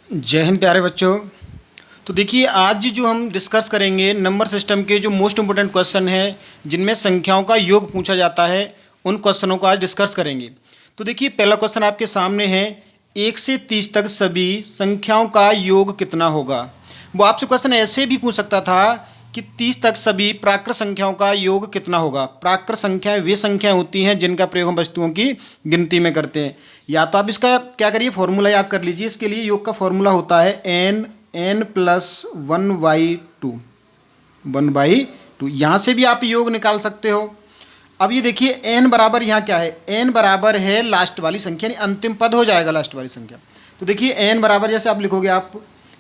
जय हिंद प्यारे बच्चों। तो देखिए आज जो हम डिस्कस करेंगे नंबर सिस्टम के जो मोस्ट इम्पोर्टेंट क्वेश्चन है जिनमें संख्याओं का योग पूछा जाता है, उन क्वेश्चनों को आज डिस्कस करेंगे। तो देखिए पहला क्वेश्चन आपके सामने है, 1 से 30 तक सभी संख्याओं का योग कितना होगा। वो आपसे क्वेश्चन ऐसे भी पूछ सकता था कि 30 तक सभी प्राकृत संख्याओं का योग कितना होगा। प्राकृत संख्याएं वे संख्याएं होती हैं जिनका प्रयोग हम वस्तुओं की गिनती में करते हैं। या तो आप इसका क्या करिए, फॉर्मूला याद कर लीजिए। इसके लिए योग का फॉर्मूला होता है n प्लस 1/2। 1/2 यहाँ से भी आप योग निकाल सकते हो। अब ये देखिए n बराबर यहाँ क्या है, n बराबर है लास्ट वाली संख्या, यानी अंतिम पद हो जाएगा लास्ट वाली संख्या। तो देखिए n बराबर जैसे आप लिखोगे, आप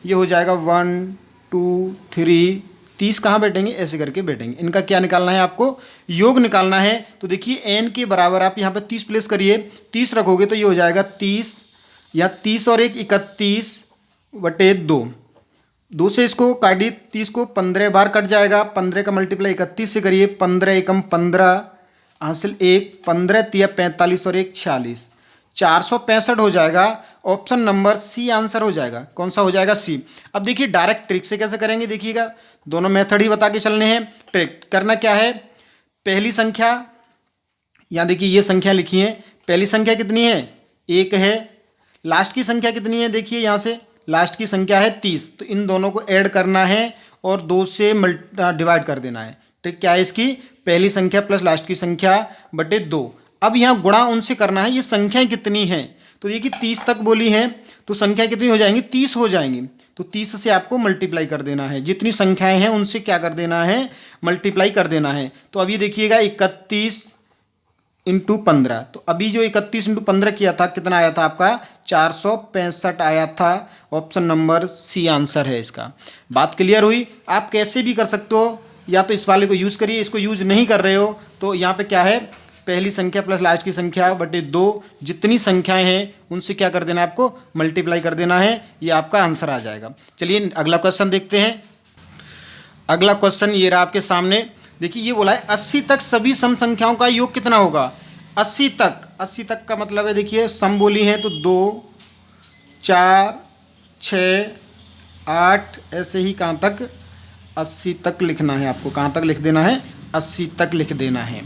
ये हो जाएगा 1 2 3, 30 कहाँ बैठेंगे, ऐसे करके बैठेंगे। इनका क्या निकालना है, आपको योग निकालना है। तो देखिए n के बराबर आप यहाँ पे 30 प्लेस करिए, 30 रखोगे तो ये हो जाएगा 30, या 30 और 1 31/2। 2 से इसको काटिए, 30 को 15 बार कट जाएगा। 15 का मल्टीप्लाई 31 से करिए, 15 एकम 15, हासिल 1, 15 तिया 45 और 1 46, 465 हो जाएगा। ऑप्शन नंबर सी आंसर हो जाएगा। कौन सा हो जाएगा, सी। अब देखिए डायरेक्ट ट्रिक से कैसे करेंगे, देखिएगा दोनों मेथड ही बता के चलने हैं। ट्रिक करना क्या है, पहली संख्या, यहाँ देखिए ये संख्या लिखी है। पहली संख्या कितनी है, 1 है। लास्ट की संख्या कितनी है, देखिए यहाँ से लास्ट की संख्या है 30। तो इन दोनों को ऐड करना है और 2 से डिवाइड कर देना है। ट्रिक क्या है इसकी, पहली संख्या प्लस लास्ट की संख्या बटे 2। अब यहाँ गुणा उनसे करना है, ये संख्याएं कितनी हैं। तो ये कि 30 तक बोली हैं, तो संख्या कितनी हो जाएंगी, 30 हो जाएंगी। तो 30 से आपको मल्टीप्लाई कर देना है, जितनी संख्याएं हैं उनसे क्या कर देना है, मल्टीप्लाई कर देना है। तो अब ये देखिएगा 31 इंटू 15। तो अभी जो 31 इंटू 15 किया था, कितना आया था आपका, 465 आया था। ऑप्शन नंबर सी आंसर है इसका। बात क्लियर हुई। आप कैसे भी कर सकते हो, या तो इस वाले को यूज़ करिए, इसको यूज़ नहीं कर रहे हो तो यहाँ पे क्या है, पहली संख्या प्लस लास्ट की संख्या बटे 2, जितनी संख्याएं हैं उनसे क्या कर देना है, आपको मल्टीप्लाई कर देना है। ये आपका आंसर आ जाएगा। चलिए अगला क्वेश्चन देखते हैं। अगला क्वेश्चन ये रहा आपके सामने। देखिए ये बोला है 80 तक सभी सम संख्याओं का योग कितना होगा। 80 तक, 80 तक का मतलब है, देखिए सम बोली है तो 2 4 6 8, ऐसे ही कहाँ तक, 80 तक लिखना है आपको। कहाँ तक लिख देना है, 80 तक लिख देना है।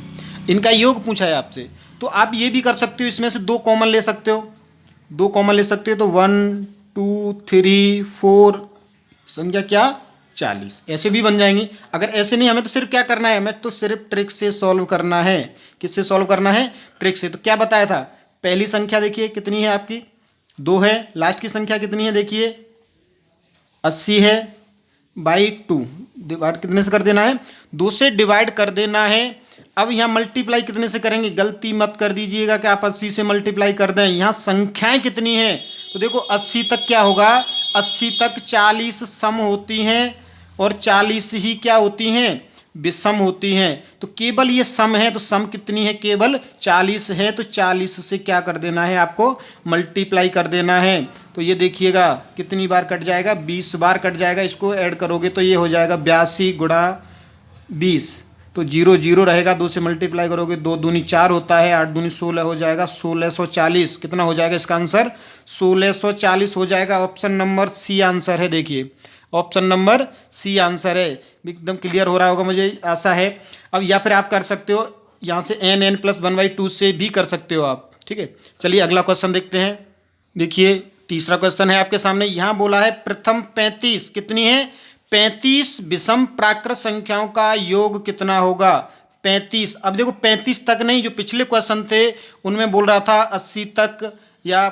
इनका योग पूछा है आपसे, तो आप ये भी कर सकते हो, इसमें से 2 कॉमन ले सकते हो। 2 कॉमन ले सकते हो तो 1 2 3 4, संख्या क्या, 40, ऐसे भी बन जाएंगी। अगर ऐसे नहीं, हमें तो सिर्फ क्या करना है, हमें तो सिर्फ ट्रिक से सॉल्व करना है। किससे सॉल्व करना है, ट्रिक से। तो क्या बताया था, पहली संख्या देखिए कितनी है आपकी, 2 है। लास्ट की संख्या कितनी है, देखिए 80 है, बाई 2 डिवाइड कितने से कर देना है, 2 से डिवाइड कर देना है। अब यहाँ मल्टीप्लाई कितने से करेंगे, गलती मत कर दीजिएगा कि आप 80 से मल्टीप्लाई कर दें। यहाँ संख्याएं कितनी हैं, तो देखो 80 तक क्या होगा, 80 तक 40 सम होती हैं और 40 ही क्या होती हैं, विषम होती हैं। तो केवल ये सम है, तो सम कितनी है, केवल 40 है। तो 40 से क्या कर देना है, आपको मल्टीप्लाई कर देना है। तो ये देखिएगा कितनी बार कट जाएगा, 20 बार कट जाएगा। इसको ऐड करोगे तो ये हो जाएगा 82 गुणा 20। तो 0 0 रहेगा, 2 से मल्टीप्लाई करोगे, 2 दूनी 4 होता है, 8 दूनी 16 हो जाएगा, 1640। कितना हो जाएगा इसका आंसर, 1640 हो जाएगा। ऑप्शन नंबर सी आंसर है। देखिए ऑप्शन नंबर सी आंसर है। एकदम क्लियर हो रहा होगा, मुझे आशा है। अब या फिर आप कर सकते हो यहाँ से n प्लस 1/2 से भी कर सकते हो आप, ठीक है। चलिए अगला क्वेश्चन देखते हैं। देखिए तीसरा क्वेश्चन है आपके सामने। यहाँ बोला है प्रथम 35 कितनी है, 35 विषम प्राकृत संख्याओं का योग कितना होगा। 35, अब देखो 35 तक नहीं, जो पिछले क्वेश्चन थे उनमें बोल रहा था 80 तक या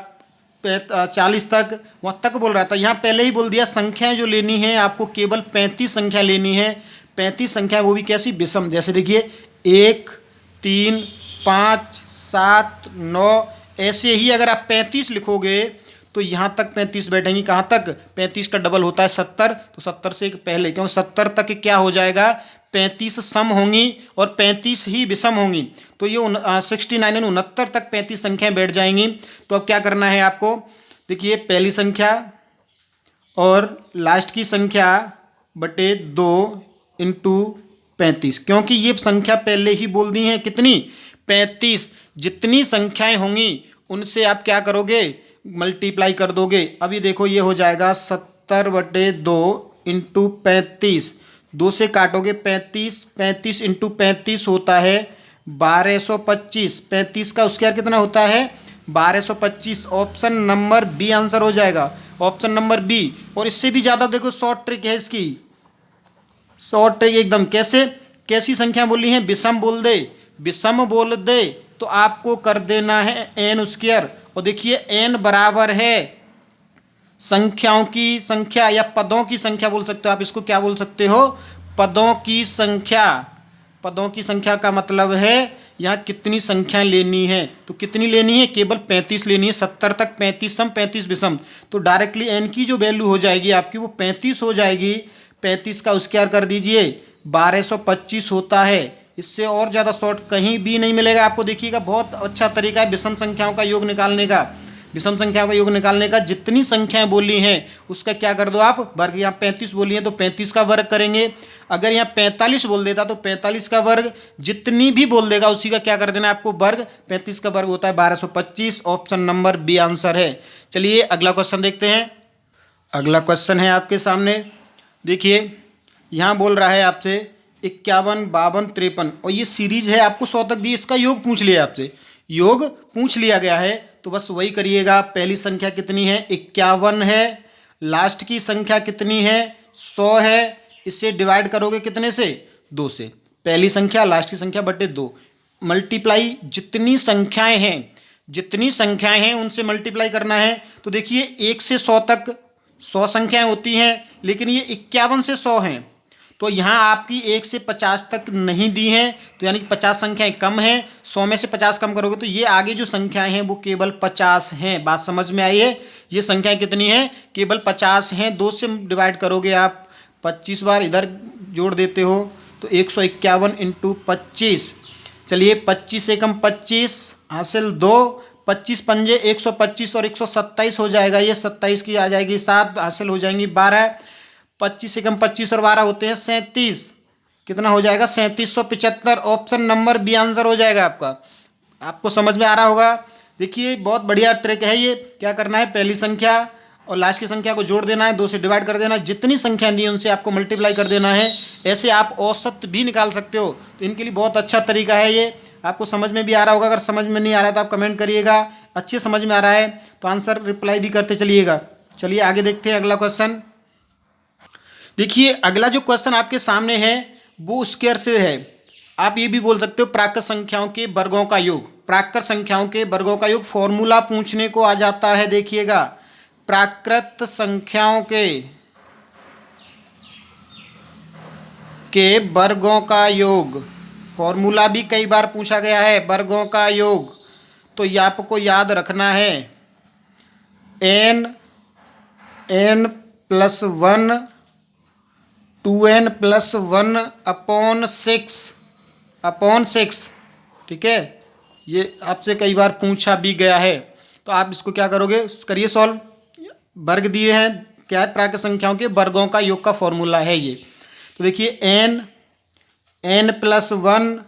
40 तक, वहाँ तक बोल रहा था। यहाँ पहले ही बोल दिया संख्याएं जो लेनी है आपको, केवल 35 संख्या लेनी है। 35 संख्या, वो भी कैसी, विषम। जैसे देखिए 1 3 5 7 9, ऐसे ही अगर आप 35 लिखोगे तो यहाँ तक 35 बैठेंगी। कहाँ तक, 35 का डबल होता है 70, तो 70 से एक पहले, क्योंकि 70 तक क्या हो जाएगा, 35 सम होंगी और 35 ही विषम होंगी। तो ये 69 यानी 69 तक 35 संख्याएं बैठ जाएंगी। तो अब क्या करना है आपको, देखिए पहली संख्या और लास्ट की संख्या बटे 2 इंटू 35, क्योंकि ये संख्या पहले ही बोल दी है कितनी, 35। जितनी संख्याएं होंगी उनसे आप क्या करोगे, मल्टीप्लाई कर दोगे। अभी देखो ये हो जाएगा 70/2 इंटू 35, 2 से काटोगे 35, 35 इंटू 35 होता है 1225। 35 का स्क्वायर कितना होता है 1225। ऑप्शन नंबर बी आंसर हो जाएगा, ऑप्शन नंबर बी। और इससे भी ज़्यादा देखो शॉर्ट ट्रिक है इसकी, शॉर्ट ट्रिक एकदम। कैसे, कैसी संख्या बोली है, विषम बोल दे, विषम बोल दे तो आपको कर देना है एन स्क्वायर। और देखिए एन बराबर है संख्याओं की संख्या या पदों की संख्या बोल सकते हो आप इसको, क्या बोल सकते हो, पदों की संख्या। पदों की संख्या का मतलब है यहाँ कितनी संख्या लेनी है, तो कितनी लेनी है, केवल 35 लेनी है। 70 तक 35 सम 35 विषम, तो डायरेक्टली एन की जो वैल्यू हो जाएगी आपकी वो 35 हो जाएगी। 35 का स्क्वायर कर दीजिए 1225 होता है। इससे और ज़्यादा शॉर्ट कहीं भी नहीं मिलेगा आपको। देखिएगा बहुत अच्छा तरीका है विषम संख्याओं का योग निकालने का। विषम संख्याओं का योग निकालने का जितनी संख्याएं बोली हैं उसका क्या कर दो आप वर्ग। यहाँ 35 बोली है तो 35 का वर्ग करेंगे। अगर यहाँ 45 बोल देता तो 45 का वर्ग, जितनी भी बोल देगा उसी का क्या कर देना है आपको वर्ग। 35 का वर्ग होता है 1225। ऑप्शन नंबर बी आंसर है। चलिए अगला क्वेश्चन देखते हैं। अगला क्वेश्चन है आपके सामने, देखिए यहाँ बोल रहा है आपसे 51, 52, 53 और ये सीरीज है, आपको 100 तक दी, इसका योग पूछ लिया आपसे, योग पूछ लिया गया है तो बस वही करिएगा। पहली संख्या कितनी है 51 है, लास्ट की संख्या कितनी है 100 है, इससे डिवाइड करोगे कितने से 2 से। पहली संख्या लास्ट की संख्या बटे 2, मल्टीप्लाई जितनी संख्याएं हैं, जितनी संख्याएं हैं उनसे मल्टीप्लाई करना है। तो देखिए 1 से 100 तक 100 संख्याएं होती हैं, लेकिन ये 51 से 100 हैं, तो यहाँ आपकी 1 से 50 तक नहीं दी हैं, तो यानी कि 50 संख्याएं कम हैं। 100 में से 50 कम करोगे तो ये आगे जो संख्याएं हैं वो केवल 50 हैं। बात समझ में आई है, ये संख्याएं कितनी हैं, केवल 50 हैं। 2 से डिवाइड करोगे आप 25 बार, इधर जोड़ देते हो तो 151 इंटू 25। चलिए 25 एकम 25 हासिल 2, 25 पंजे 125 और 127 हो जाएगा, ये 27 की आ जाएगी 7, हासिल हो जाएंगी 12। 25 एकम 25 और 12 होते हैं 37, कितना हो जाएगा 3775। ऑप्शन नंबर बी आंसर हो जाएगा आपका। आपको समझ में आ रहा होगा। देखिए बहुत बढ़िया ट्रिक है ये। क्या करना है, पहली संख्या और लास्ट की संख्या को जोड़ देना है, 2 से डिवाइड कर देना है, जितनी संख्या दी है उनसे आपको मल्टीप्लाई कर देना है। ऐसे आप औसत भी निकाल सकते हो, तो इनके लिए बहुत अच्छा तरीका है ये। आपको समझ में भी आ रहा होगा। अगर समझ में नहीं आ रहा तो आप कमेंट करिएगा, अच्छे समझ में आ रहा है तो आंसर रिप्लाई भी करते चलिएगा। चलिए आगे देखते हैं अगला क्वेश्चन। देखिए अगला जो क्वेश्चन आपके सामने है वो स्क्वायर से है। आप ये भी बोल सकते हो प्राकृत संख्याओं के वर्गों का योग। प्राकृत संख्याओं के वर्गों का योग फॉर्मूला पूछने को आ जाता है। देखिएगा प्राकृत संख्याओं के वर्गों का योग, फॉर्मूला भी कई बार पूछा गया है। वर्गों का योग तो ये आपको याद रखना है, n+1 2n+1 अपॉन 6। ठीक है, ये आपसे कई बार पूछा भी गया है। तो आप इसको क्या करोगे, करिए सॉल्व। वर्ग दिए हैं, क्या है, प्राकृत संख्याओं के वर्गों का योग का फॉर्मूला है ये। तो देखिए n+1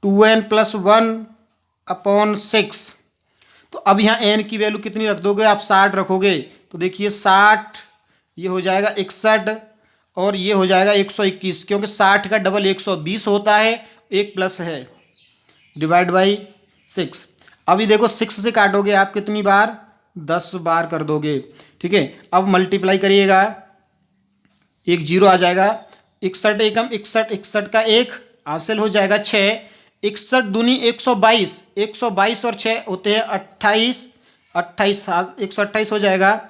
2n+1 अपॉन 6। तो अब यहाँ n की वैल्यू कितनी रख दोगे आप, 60 रखोगे। तो देखिए 60, ये हो जाएगा 61 और ये हो जाएगा 121, क्योंकि 60 का डबल 120 होता है, एक प्लस है, डिवाइड बाई 6। अभी देखो 6 से काटोगे आप कितनी बार, 10 बार कर दोगे। ठीक है, अब मल्टीप्लाई करिएगा, एक जीरो आ जाएगा। 61 एकम 61, 61 का 1 हासिल हो जाएगा 6, 61 दूनी 122, 122 और 6 होते हैं 28, 28 128 हो जाएगा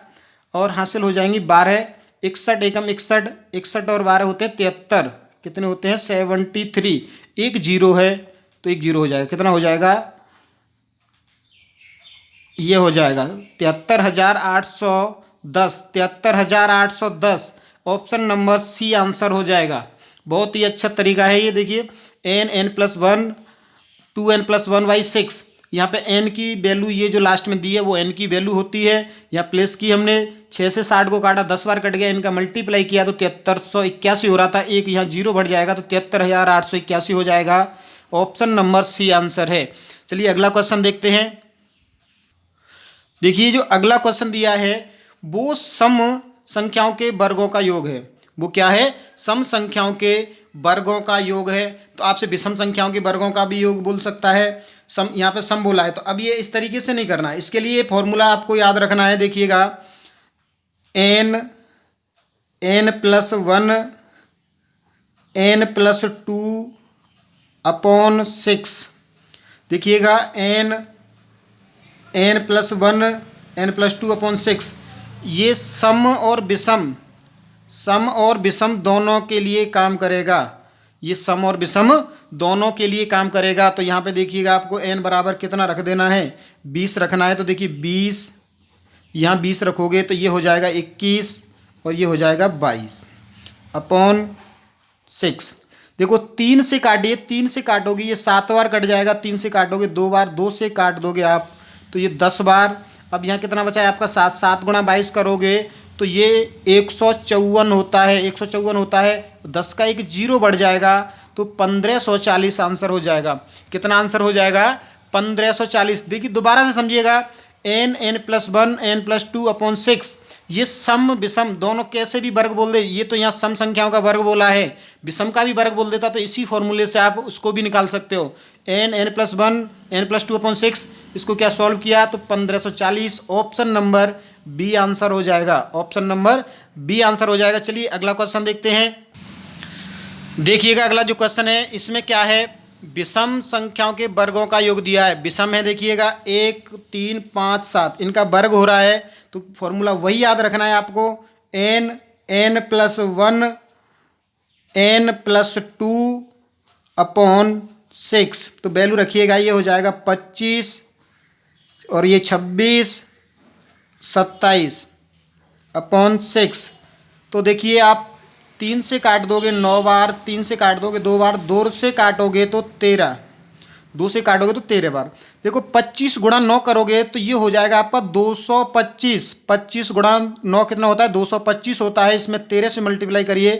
और हासिल हो जाएंगी 12। 61 एकम 61, 61 और 12 होते हैं 73, कितने होते हैं 73। एक जीरो है तो एक जीरो हो जाएगा, कितना हो जाएगा, ये हो जाएगा 73,810, 73,810। ऑप्शन नंबर सी आंसर हो जाएगा। बहुत ही अच्छा तरीका है ये। देखिए n+1 2n+1/6, यहाँ पे n की वैल्यू ये जो लास्ट में दी है वो n की वैल्यू होती है। यहाँ प्लेस की हमने 6 से 60 को काटा, 10 बार कट गया, इनका मल्टीप्लाई किया तो 7381 हो रहा था, एक यहाँ जीरो बढ़ जाएगा तो 73,881 हो जाएगा। ऑप्शन नंबर सी आंसर है। चलिए अगला क्वेश्चन देखते हैं। देखिए जो अगला क्वेश्चन दिया है वो सम संख्याओं के वर्गों का योग है। वो क्या है? सम संख्याओं के वर्गों का योग है। तो आपसे विषम संख्याओं के वर्गों का भी योग बोल सकता है। सम, यहाँ पे सम बोला है, तो अब ये इस तरीके से नहीं करना है। इसके लिए फॉर्मूला आपको याद रखना है। देखिएगा n+1 n+2 अपॉन 6। देखिएगा n+1 n+2 अपॉन 6 ये सम और विषम दोनों के लिए काम करेगा। ये सम और विषम दोनों के लिए काम करेगा। तो यहाँ पे देखिएगा आपको n बराबर कितना रख देना है? 20 रखना है। तो देखिए 20, यहाँ 20 रखोगे तो ये हो जाएगा 21 और ये हो जाएगा 22 अपॉन 6। देखो 3 से काटिए, 3 से काटोगे ये 7 बार कट जाएगा। 3 से काटोगे 2 बार, 2 से काट दोगे आप तो ये 10 बार। अब यहाँ कितना बचा है आपका? 7। 7 गुणा 22 करोगे तो ये 154 होता है। 154 होता है। 10 का एक जीरो बढ़ जाएगा तो 1540 आंसर हो जाएगा। कितना आंसर हो जाएगा? 1540। देखिए दोबारा से समझिएगा। n+1 n+2 अपॉन 6 ये सम विषम दोनों कैसे भी वर्ग बोल दे। ये तो यहाँ सम संख्याओं का वर्ग बोला है, विषम का भी वर्ग बोल देता तो इसी फॉर्मूले से आप उसको भी निकाल सकते हो। n+1 n+2 अपॉन 6 इसको क्या सॉल्व किया तो 1540। ऑप्शन नंबर बी आंसर हो जाएगा। ऑप्शन नंबर बी आंसर हो जाएगा। चलिए अगला क्वेश्चन देखते हैं। देखिएगा अगला जो क्वेश्चन है इसमें क्या है? विषम संख्याओं के वर्गों का योग दिया है। विषम है देखिएगा 1 3 5 7 इनका वर्ग हो रहा है। तो फॉर्मूला वही याद रखना है आपको। n+1 n+2 upon 6। तो वैल्यू रखिएगा ये हो जाएगा 25 और ये 26 27 अपॉन 6। तो देखिए आप 3 से काट दोगे 9 बार, 3 से काट दोगे 2 बार, 2 से काटोगे तो 13, 2 से काटोगे तो 13 बार। देखो 25 गुणा 9 करोगे तो ये हो जाएगा आपका 225। 25 गुणा 9 कितना होता है? 225 होता है। इसमें 13 से मल्टीप्लाई करिए।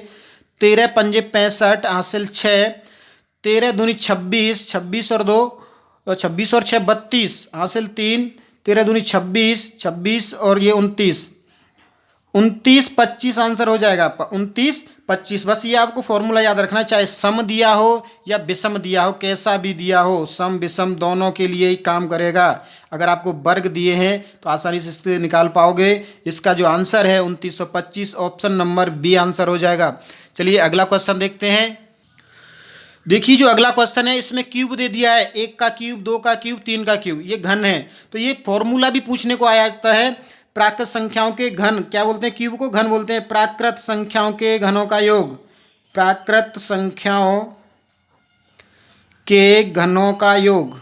13 पंजे 65 हासिल 6, 13 दूनी 26, 26 और 2 26 और 6 32 हासिल 3, 13 दूनी 26, 26 और ये 29, 29 25 आंसर हो जाएगा आपका। 29 25। बस ये आपको फॉर्मूला याद रखना है, चाहे सम दिया हो या विषम दिया हो, कैसा भी दिया हो, सम विषम दोनों के लिए ही काम करेगा। अगर आपको वर्ग दिए हैं तो आसानी से इससे निकाल पाओगे। इसका जो आंसर है 2925। ऑप्शन नंबर बी आंसर हो जाएगा। चलिए अगला क्वेश्चन देखते हैं। देखिए जो अगला क्वेश्चन है इसमें क्यूब दे दिया है। 1 का क्यूब, 2 का क्यूब, 3 का क्यूब, ये घन है। तो ये फॉर्मूला भी पूछने को आ जाता है। प्राकृत संख्याओं के घन क्या बोलते हैं? क्यूब को घन बोलते हैं। प्राकृत संख्याओं के घनों का योग, प्राकृत संख्याओं के घनों का योग।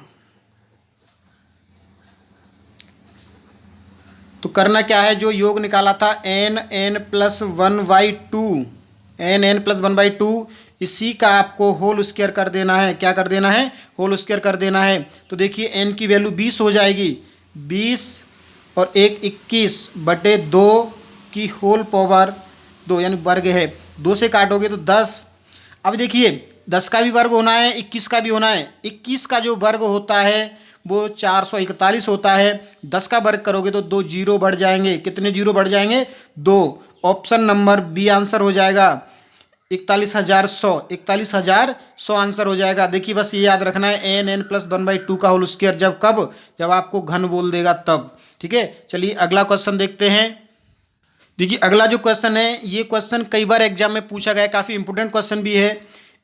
तो करना क्या है? जो योग निकाला था n+1/2, n+1/2 इसी का आपको होल स्क्वायर कर देना है। क्या कर देना है? होल स्क्वायर कर देना है। तो देखिए n की वैल्यू 20 हो जाएगी। 20 और 1 21/2 की होल पावर 2 यानी वर्ग है। 2 से काटोगे तो 10। अब देखिए 10 का भी वर्ग होना है, 21 का भी होना है। 21 का जो वर्ग होता है वो 441 होता है। 10 का वर्ग करोगे तो 2 जीरो बढ़ जाएंगे। कितने जीरो बढ़ जाएंगे? 2। ऑप्शन नंबर बी आंसर हो जाएगा। 41,100, 41,100 आंसर हो जाएगा। देखिए बस ये याद रखना है n+1/2 का होल स्क्वायर जब आपको घन बोल देगा तब। ठीक है, चलिए अगला क्वेश्चन देखते हैं। देखिए अगला जो क्वेश्चन है ये क्वेश्चन कई बार एग्जाम में पूछा गया है, काफ़ी इंपोर्टेंट क्वेश्चन भी है।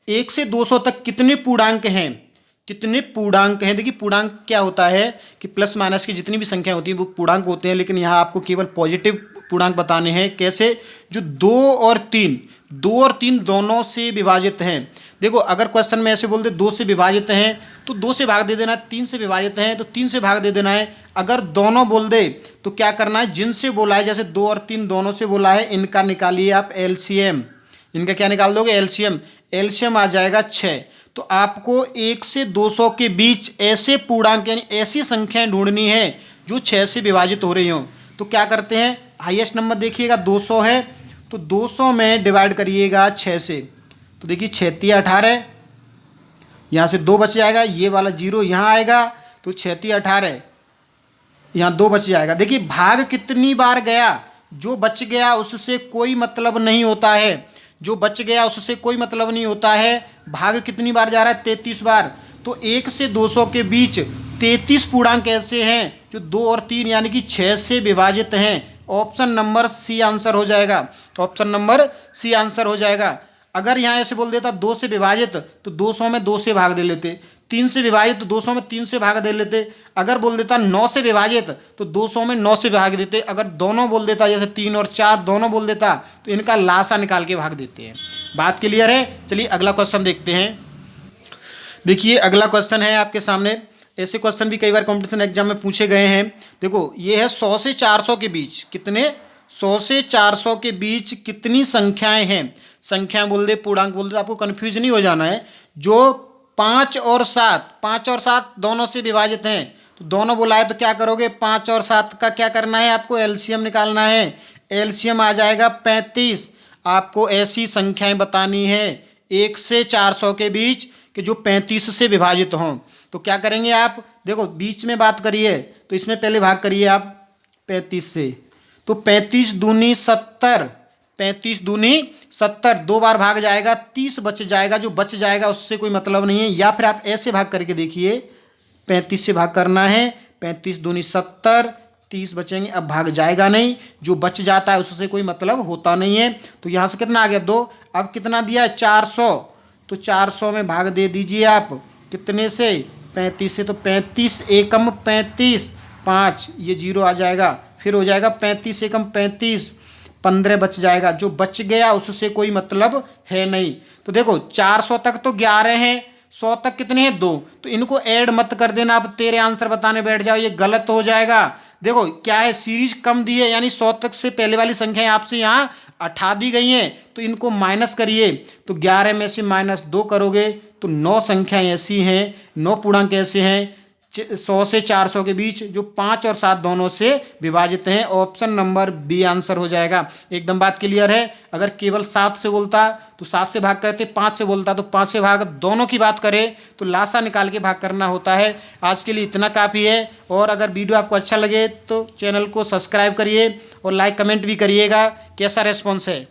1 से 200 तक कितने पूर्णांक हैं? कितने पूर्णांक हैं? देखिए पूर्णांक क्या होता है कि प्लस माइनस की जितनी भी संख्या होती है वो पूर्णांक होते हैं, लेकिन यहाँ आपको केवल पॉजिटिव पूर्णांक बताने हैं। कैसे? जो 2 और 3 दोनों से विभाजित हैं। देखो अगर क्वेश्चन में ऐसे बोल दे 2 से विभाजित हैं तो 2 से भाग दे देना है। 3 से विभाजित हैं तो 3 से भाग दे देना है। अगर दोनों बोल दे तो क्या करना है? जिनसे बोला है, जैसे 2 और 3 दोनों से बोला है, इनका निकालिए आप एलसीएम। इनका क्या निकाल दोगे? एलसीएम। एलसीएम आ जाएगा 6। तो आपको 1 से 200 के बीच ऐसे पूर्णांक यानी ऐसी संख्याएं ढूंढनी है जो 6 से विभाजित हो रही हों। तो क्या करते हैं? हाईएस्ट नंबर देखिएगा 200 है तो 200 में डिवाइड करिएगा 6 से। तो देखिए 6 × 18, यहाँ से 2 बच जाएगा, ये वाला जीरो यहाँ आएगा तो 6 × 18 यहाँ 2 बच जाएगा। देखिए भाग कितनी बार गया, जो बच गया उससे कोई मतलब नहीं होता है, जो बच गया उससे कोई मतलब नहीं होता है। भाग कितनी बार जा रहा है, 33 बार। तो 1 से 200 के बीच 33 पूर्णांक ऐसे हैं जो 2 और 3 यानी कि 6 से विभाजित हैं। ऑप्शन नंबर सी आंसर हो जाएगा, ऑप्शन नंबर सी आंसर हो जाएगा। अगर यहाँ ऐसे बोल देता 2 से विभाजित तो 200 में 2 से भाग दे लेते, 3 से विभाजित तो 200 में 3 से भाग दे लेते। अगर बोल देता 9 से विभाजित तो 200 में 9 से भाग देते। अगर दोनों बोल देता, जैसे 3 और 4 दोनों बोल देता, तो इनका लासा निकाल के भाग देते हैं। बात क्लियर है। चलिए अगला क्वेश्चन देखते हैं। देखिए अगला क्वेश्चन है आपके सामने। ऐसे क्वेश्चन भी कई बार कॉम्पिटिशन एग्जाम में पूछे गए हैं। देखो ये है 100 से 400 के बीच कितने, 100 से 400 के बीच कितनी संख्याएं हैं। संख्याएं बोल दे, पूर्णांक बोल दे, आपको कन्फ्यूज नहीं हो जाना है। जो 5 और 7 दोनों से विभाजित हैं, तो दोनों बोला है तो क्या करोगे, 5 और 7 का क्या करना है, आपको एलसीएम निकालना है। एलसीएम आ जाएगा 35। आपको ऐसी संख्याएं बतानी है 1 से 400 के बीच कि जो 35 से विभाजित हों। तो क्या करेंगे आप, देखो बीच में बात करिए तो इसमें पहले भाग करिए आप 35 से, तो 35 दूनी 70, 35 दूनी 70, 2 बार भाग जाएगा, 30 बच जाएगा। जो बच जाएगा उससे कोई मतलब नहीं है। या फिर आप ऐसे भाग करके देखिए, 35 से भाग करना है, 35 दूनी 70, 30 बचेंगे। अब भाग जाएगा नहीं, जो बच जाता है उससे कोई मतलब होता नहीं है। तो यहाँ से कितना आ गया 2। अब कितना दिया है 400, तो 400 में भाग दे दीजिए आप कितने से, 35 से। तो 35 एकम 35, 5 ये 0 आ जाएगा। फिर हो जाएगा 35 एकम 35, 15 बच जाएगा। जो बच गया उससे कोई मतलब है नहीं। तो देखो 400 तक तो 11 हैं, 100 तक कितने हैं 2, तो इनको ऐड मत कर देना। अब तेरे आंसर बताने बैठ जाओ, ये गलत हो जाएगा। देखो क्या है, सीरीज कम दी है, यानी 100 तक से पहले वाली संख्याएं आपसे यहाँ हटा दी गई हैं, तो इनको माइनस करिए। तो 11 में से -2 करोगे तो 9 संख्याएं ऐसी हैं, 9 पूर्णांक ऐसे हैं 100 से 400 के बीच जो 5 और 7 दोनों से विभाजित हैं। ऑप्शन नंबर बी आंसर हो जाएगा। एकदम बात क्लियर है। अगर केवल 7 से बोलता तो 7 से भाग करते, 5 से बोलता तो 5 से भाग, दोनों की बात करें तो लासा निकाल के भाग करना होता है। आज के लिए इतना काफ़ी है। और अगर वीडियो आपको अच्छा लगे तो चैनल को सब्सक्राइब करिए और लाइक कमेंट भी करिएगा। कैसा रेस्पॉन्स है।